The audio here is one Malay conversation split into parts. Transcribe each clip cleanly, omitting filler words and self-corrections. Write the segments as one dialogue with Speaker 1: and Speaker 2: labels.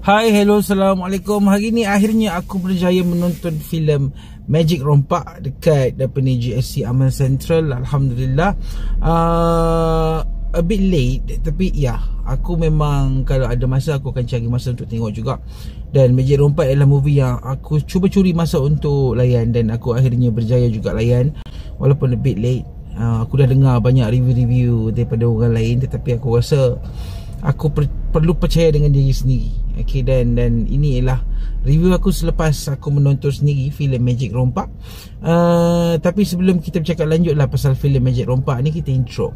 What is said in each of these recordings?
Speaker 1: Hai, hello, Assalamualaikum. Hari ni akhirnya aku berjaya menonton filem Magic Rompak dekat GSC Aman Central. Alhamdulillah. A bit late, tapi ya, aku memang kalau ada masa aku akan cari masa untuk tengok juga. Dan Magic Rompak adalah movie yang aku cuba curi masa untuk layan, dan aku akhirnya berjaya juga layan walaupun a bit late. Aku dah dengar banyak review-review daripada orang lain, tetapi aku rasa aku perlu percaya dengan diri sendiri. Okay, dan ini ialah review aku selepas aku menonton sendiri filem Magic Rompak. Tapi sebelum kita bercakap lanjutlah pasal filem Magic Rompak ni, kita intro.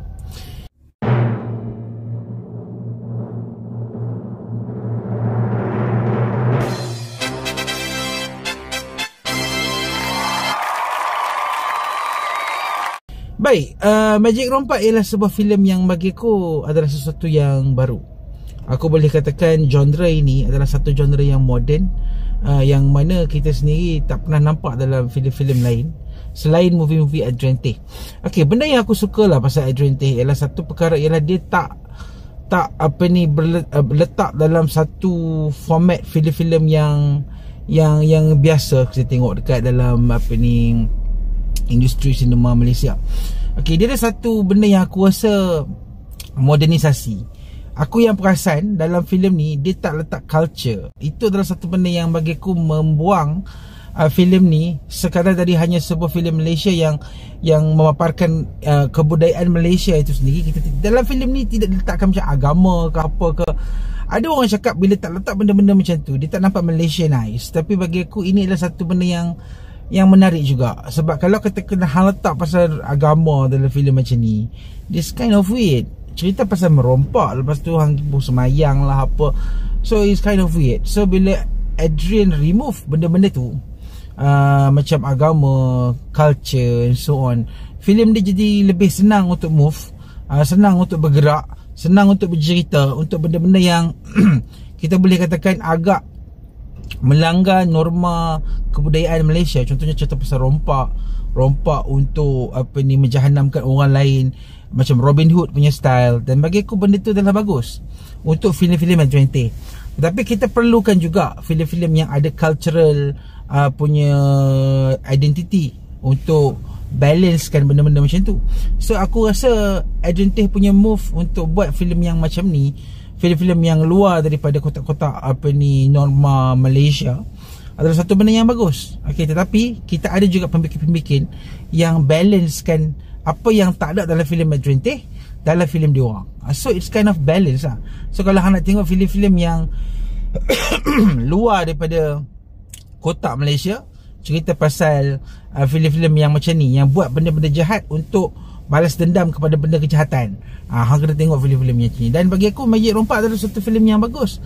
Speaker 1: Baik, Magic Rompak ialah sebuah filem yang bagi aku adalah sesuatu yang baru. Aku boleh katakan genre ini adalah satu genre yang moden, yang mana kita sendiri tak pernah nampak dalam filem-filem lain selain movie-movie Adrian-Teh. Okey, benda yang aku suka lah pasal Adrian-Teh ialah satu perkara, ialah dia tak letak dalam satu format filem-filem yang biasa kita tengok dekat dalam industri sinema Malaysia. Okey, dia ada satu benda yang aku rasa modernisasi. Aku yang perasan dalam filem ni, dia tak letak culture. Itu adalah satu benda yang bagi aku membuang filem ni sekadar dari hanya sebuah filem Malaysia yang memaparkan kebudayaan Malaysia itu sendiri. Kita dalam filem ni tidak diletakkan macam agama ke apa ke. Ada orang cakap bila tak letak benda-benda macam tu, dia tak nampak Malaysianize. Tapi bagi aku ini adalah satu benda yang menarik juga. Sebab kalau kita kena hang letak pasal agama dalam filem macam ni, this kind of weird. Cerita pasal merompak, lepas tu hang semayang lah apa. So it's kind of weird. So bila Adrian remove benda-benda tu, macam agama, culture and so on, filem dia jadi lebih senang untuk move, senang untuk bergerak, senang untuk bercerita, untuk benda-benda yang kita boleh katakan agak melanggar norma kebudayaan Malaysia. Contohnya cerita pasal rompak untuk menjahanamkan orang lain, macam Robin Hood punya style. Dan bagi aku benda tu adalah bagus untuk filem-filem Adrian-Teh. Tetapi kita perlukan juga filem-filem yang ada cultural punya identity untuk balancekan benda-benda macam tu. So aku rasa Adrian-Teh punya move untuk buat filem yang macam ni, filem-filem yang luar daripada kotak-kotak norma Malaysia, adalah satu benda yang bagus. Okey, tetapi kita ada juga pembikin-pembikin yang balancekan apa yang tak ada dalam filem Adrian-Teh dalam filem dia orang. So it's kind of balance lah. So kalau hang nak tengok filem-filem yang luar daripada kotak Malaysia, cerita pasal filem-filem yang macam ni, yang buat benda-benda jahat untuk balas dendam kepada benda kejahatan, hang kena tengok filem-filem macam ni. Dan bagi aku Magic Rompak adalah satu filem yang bagus.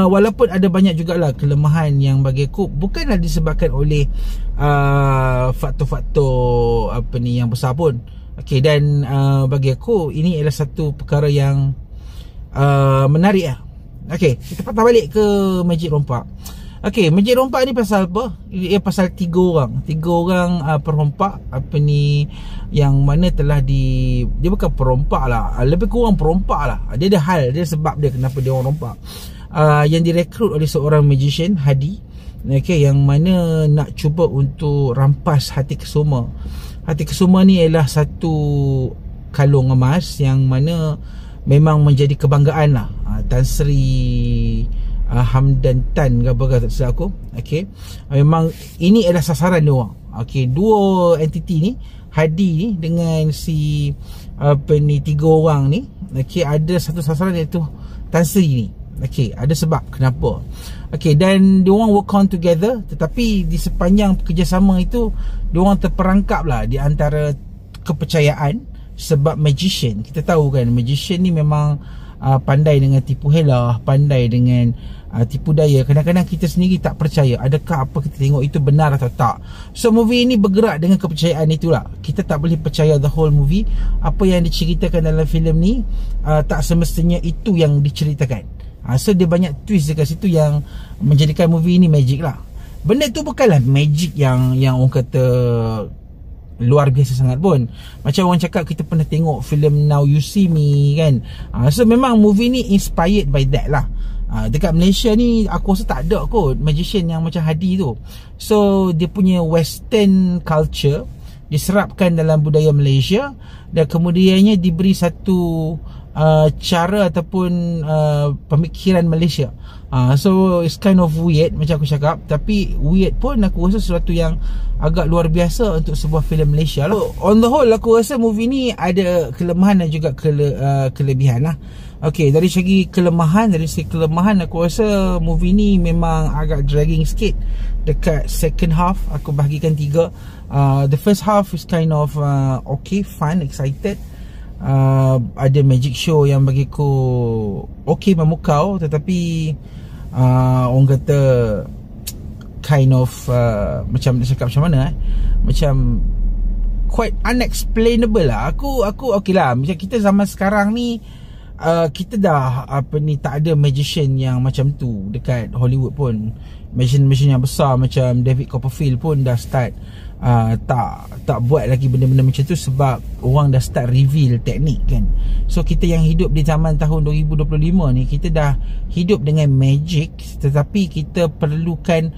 Speaker 1: Walaupun ada banyak jugalah kelemahan yang bagi aku bukanlah disebabkan oleh faktor-faktor yang besar pun. Okey, dan bagi aku ini adalah satu perkara yang menarik lah. Okey, kita patah balik ke Magic Rompak. Okey, Magic Rompak ni pasal apa? Ia pasal tiga orang perompak yang mana telah dia bukan perompak lah, lebih kurang perompak lah. Dia ada hal, dia sebab dia kenapa dia orang rompak. Yang direkrut oleh seorang magician, Hadi. Okey, yang mana nak cuba untuk rampas hati kesuma. Hati kesuma ni ialah satu kalung emas yang mana memang menjadi kebanggaan lah Tan Sri Hamdan Tan ke apa kata aku. Okey, memang ini adalah sasaran dia orang. Okey, dua entiti ni, Hadi ni dengan si tiga orang ni, okey, ada satu sasaran iaitu Tan Sri ni. Okey, ada sebab kenapa. Okey, dan diorang work on together, tetapi di sepanjang kerjasama itu diorang terperangkap lah di antara kepercayaan. Sebab magician, kita tahu kan, magician ni memang pandai dengan tipu helah, pandai dengan tipu daya. Kadang-kadang kita sendiri tak percaya adakah apa kita tengok itu benar atau tak. So movie ini bergerak dengan kepercayaan itulah. Kita tak boleh percaya the whole movie. Apa yang diceritakan dalam filem ni tak semestinya itu yang diceritakan. So dia banyak twist dekat situ yang menjadikan movie ini magic lah. Benda tu bukanlah magic yang orang kata luar biasa sangat pun. Macam orang cakap kita pernah tengok filem Now You See Me kan. So memang movie ni inspired by that lah. Dekat Malaysia ni aku rasa tak ada kot magician yang macam Hadi tu. So dia punya western culture diserapkan dalam budaya Malaysia, dan kemudiannya diberi satu cara ataupun pemikiran Malaysia. So it's kind of weird macam aku cakap, tapi weird pun aku rasa sesuatu yang agak luar biasa untuk sebuah filem Malaysia lah. So, on the whole aku rasa movie ni ada kelemahan dan juga kelebihan lah. Okay, dari segi kelemahan aku rasa movie ni memang agak dragging sikit. Dekat second half aku bahagikan 3. The first half is kind of okay, fun, excited. Ada magic show yang bagiku okay, memukau, tetapi orang kata kind of macam nak cakap macam mana macam quite unexplainable lah. Aku okay lah, macam kita zaman sekarang ni kita dah tak ada magician yang macam tu dekat Hollywood pun. Magician yang besar macam David Copperfield pun dah start tak buat lagi benda-benda macam tu, sebab orang dah start reveal teknik kan. So kita yang hidup di zaman tahun 2025 ni, kita dah hidup dengan magic, tetapi kita perlukan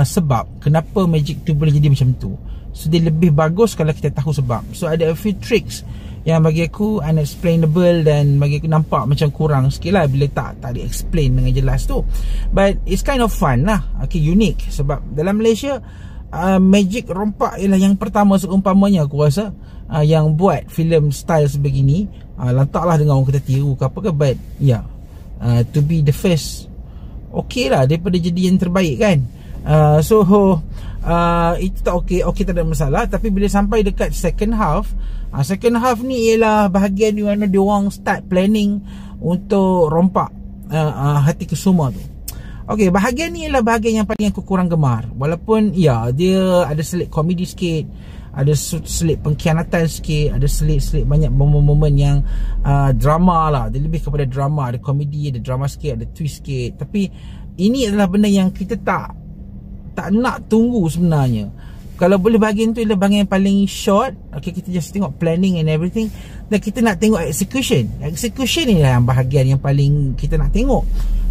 Speaker 1: sebab kenapa magic tu boleh jadi macam tu. So dia lebih bagus kalau kita tahu sebab. So ada a few tricks yang bagi aku unexplainable, dan bagi aku nampak macam kurang sikit lah bila tak di-explain dengan jelas tu. But it's kind of fun lah. Okay, unique. Sebab dalam Malaysia magic rompak ialah yang pertama seumpamanya aku rasa yang buat filem style sebegini. Lantaklah dengan orang kata tiru ke apa ke, but yeah, to be the first, okay lah, daripada jadi yang terbaik kan. So itu tak okay, tak ada masalah. Tapi bila sampai dekat second half ni ialah bahagian di mana diorang start planning untuk rompak Hati Kusuma tu. Okay, bahagian ni ialah bahagian yang paling aku kurang gemar. Walaupun ya, dia ada selit komedi sikit, ada selit pengkhianatan sikit, ada selit banyak momen-momen yang drama lah. Dia lebih kepada drama, ada komedi, ada drama sikit, ada twist sikit. Tapi ini adalah benda yang kita tak nak tunggu sebenarnya. Kalau boleh bahagian tu ialah bahagian yang paling short. Okay, kita just tengok planning and everything, dan kita nak tengok execution ni lah yang bahagian yang paling kita nak tengok.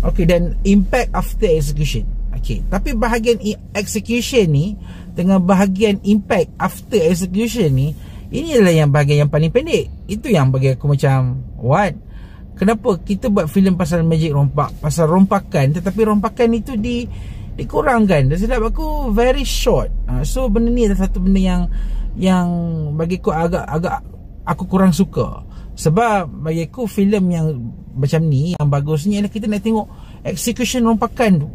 Speaker 1: Okay, dan impact after execution. Okay, tapi bahagian execution ni dengan bahagian impact after execution ni, ini adalah yang bahagian yang paling pendek. Itu yang bagi aku macam what? Kenapa kita buat filem pasal magic rompak, pasal rompakan, tetapi rompakan itu dikurangkan. Dan sedap aku very short. So benda ni adalah satu benda yang bagi aku agak aku kurang suka. Sebab bagi aku filem yang macam ni, yang bagusnya ialah kita nak tengok execution rompakan tu.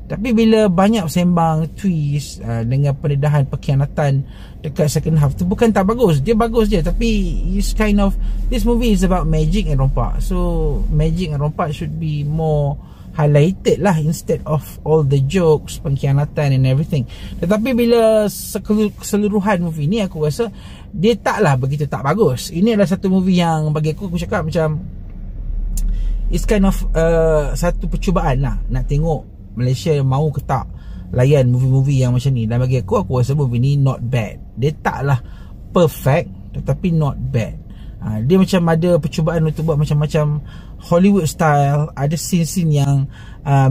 Speaker 1: Tapi bila banyak sembang twist dengan pendedahan pengkhianatan dekat second half tu, bukan tak bagus, dia bagus je, tapi it's kind of, this movie is about magic and rompak. So magic and rompak should be more highlighted lah, instead of all the jokes, pengkhianatan and everything. Tetapi bila keseluruhan movie ni, aku rasa dia taklah begitu tak bagus. Ini adalah satu movie yang bagi aku cakap macam it's kind of satu percubaan lah, nak tengok Malaysia mau ke tak layan movie-movie yang macam ni. Dan bagi aku rasa movie ni not bad. Dia taklah perfect, tetapi not bad. Dia macam ada percubaan untuk buat macam-macam Hollywood style. Ada scene-scene yang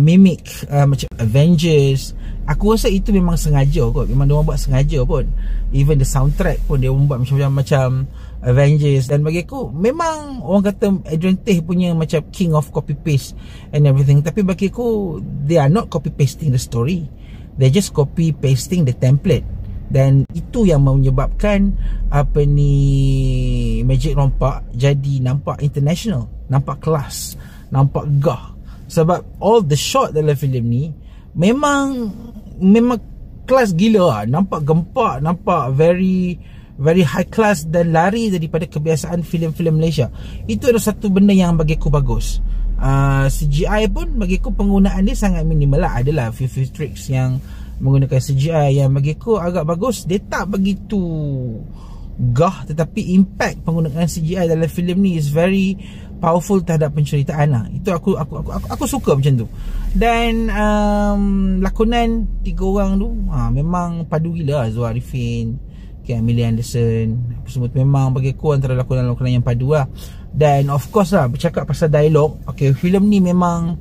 Speaker 1: mimic macam Avengers. Aku rasa itu memang sengaja kot. Memang diorang buat sengaja pun. Even the soundtrack pun dia buat macam Avengers. Dan bagi aku memang orang kata Adrian Teh punya macam king of copy paste and everything. Tapi bagi aku, they are not copy pasting the story, they just copy pasting the template. Dan itu yang menyebabkan magic rompak jadi nampak international, nampak kelas, nampak gah. Sebab all the shot dalam filem ni memang kelas gila lah. Nampak gempak, nampak very high class, dan lari daripada kebiasaan filem-filem Malaysia. Itu adalah satu benda yang bagi aku bagus. CGI pun bagi aku penggunaan dia sangat minimal lah. Adalah few tricks yang menggunakan CGI yang bagi aku agak bagus. Dia tak begitu gah, tetapi impact penggunaan CGI dalam filem ni is very powerful terhadap penceritaan lah. Itu aku suka macam tu. Dan lakonan 3 orang tu memang padu gila lah. Zul Arifin, okay, Amelia Anderson apa semua tu memang bagi aku antara lakonan-lakonan yang padu lah. Dan of course lah, bercakap pasal dialog, okay, filem ni memang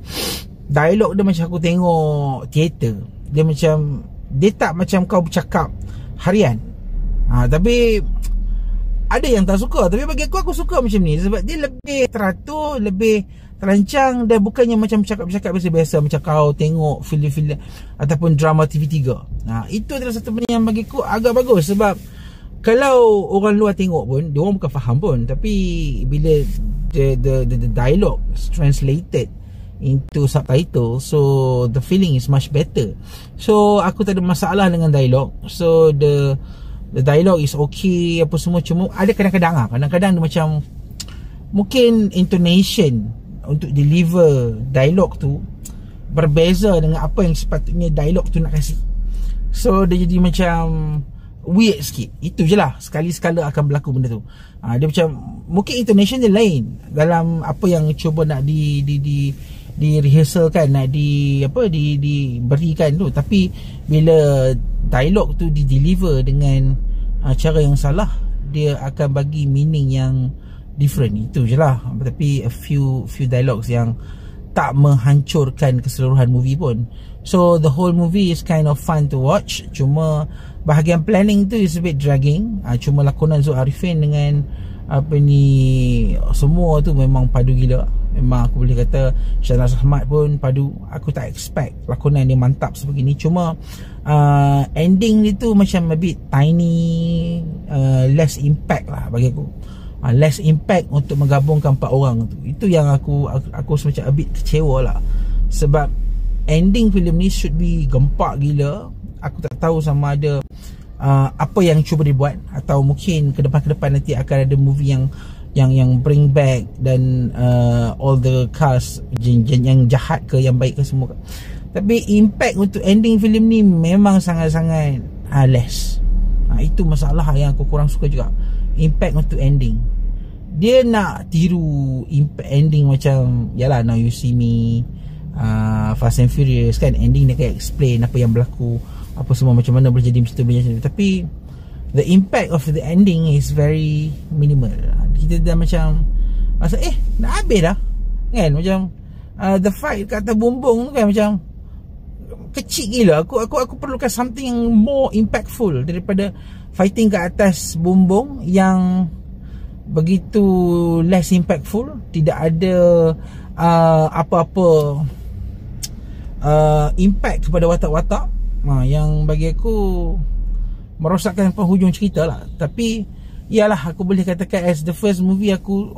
Speaker 1: dialog dia macam aku tengok teater. Dia macam, dia tak macam kau bercakap harian. Tapi ada yang tak suka, tapi bagi aku suka macam ni sebab dia lebih teratur, lebih terancang, dan bukannya macam bercakap-bercakap biasa-biasa macam kau tengok filem-filem ataupun drama TV3. Itu adalah satu benda yang bagi aku agak bagus, sebab kalau orang luar tengok pun dia orang bukan faham pun, tapi bila the dialogue is translated into subtitle, so the feeling is much better. So aku tak ada masalah dengan dialog. So the dialogue is okay apa semua, cuma ada kadang-kadang dia macam mungkin intonation untuk deliver dialog tu berbeza dengan apa yang sepatutnya dialog tu nak kasih. So dia jadi macam weird sikit. Itu je lah, sekali-sekala akan berlaku benda tu. Dia macam mungkin intonation dia lain dalam apa yang cuba nak di rehearsalkan, nak diberikan tu, tapi bila dialog tu di deliver dengan cara yang salah, dia akan bagi meaning yang different. Itu je lah. Tapi a few dialogues yang tak menghancurkan keseluruhan movie pun. So the whole movie is kind of fun to watch. Cuma bahagian planning tu is a bit dragging. Cuma lakonan Zul Arifin dengan apa ni semua tu memang padu gila. Memang aku boleh kata Shahnaz Ahmad pun padu. Aku tak expect lakonan dia mantap sebegini. Cuma ending dia tu macam a bit tiny, less impact lah bagi aku. Less impact untuk menggabungkan 4 orang tu. Itu yang aku macam a bit kecewa lah. Sebab ending filem ni should be gempak gila. Aku tak tahu sama ada apa yang cuba dibuat, atau mungkin ke depan nanti akan ada movie yang bring back dan all the cast yang jahat ke yang baik ke semua. Tapi impact untuk ending filem ni memang sangat-sangat less. Itu masalah yang aku kurang suka juga. Impact untuk ending, dia nak tiru impact ending macam yalah Now You See Me, Fast and Furious kan, ending dia kan explain apa yang berlaku, apa semua, macam mana boleh jadi macam tu. Tapi the impact of the ending is very minimal. Kita dah macam masa nak habis dah kan, macam the fight kat atas bumbung tu kan macam kecil gila. Aku perlukan something yang more impactful daripada fighting kat atas bumbung yang begitu less impactful. Tidak ada apa-apa impact kepada watak-watak, yang bagi aku merosakkan penghujung cerita lah. Tapi yalah, aku boleh katakan as the first movie aku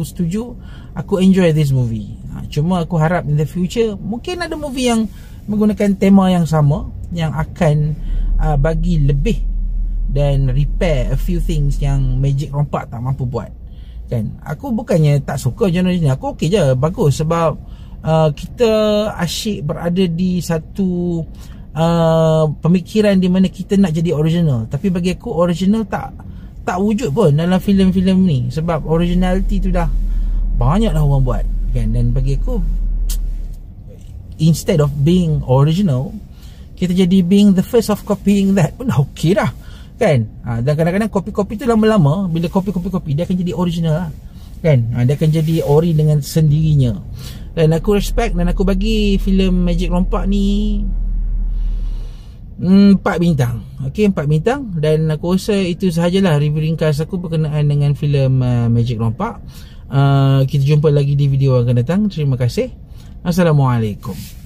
Speaker 1: setuju, aku enjoy this movie. Cuma aku harap in the future mungkin ada movie yang menggunakan tema yang sama, yang akan bagi lebih dan repair a few things yang Magic Rompak tak mampu buat kan. Aku bukannya tak suka genre ni, aku okey je, bagus, sebab kita asyik berada di satu pemikiran di mana kita nak jadi original. Tapi bagi aku original tak wujud pun dalam filem-filem ni, sebab originality tu dah banyak dah orang buat kan. Dan bagi aku, instead of being original, kita jadi being the first of copying that pun dah okey dah kan. Dan kadang-kadang kopi-kopi tu lama-lama, bila kopi dia akan jadi original lah kan. Dia akan jadi ori dengan sendirinya. Dan aku respect dan aku bagi filem Magic Rompak ni 4 bintang. Okey, 4 bintang. Dan aku rasa itu sahajalah review ringkas aku berkenaan dengan filem Magic Rompak. Kita jumpa lagi di video akan datang. Terima kasih. Assalamualaikum.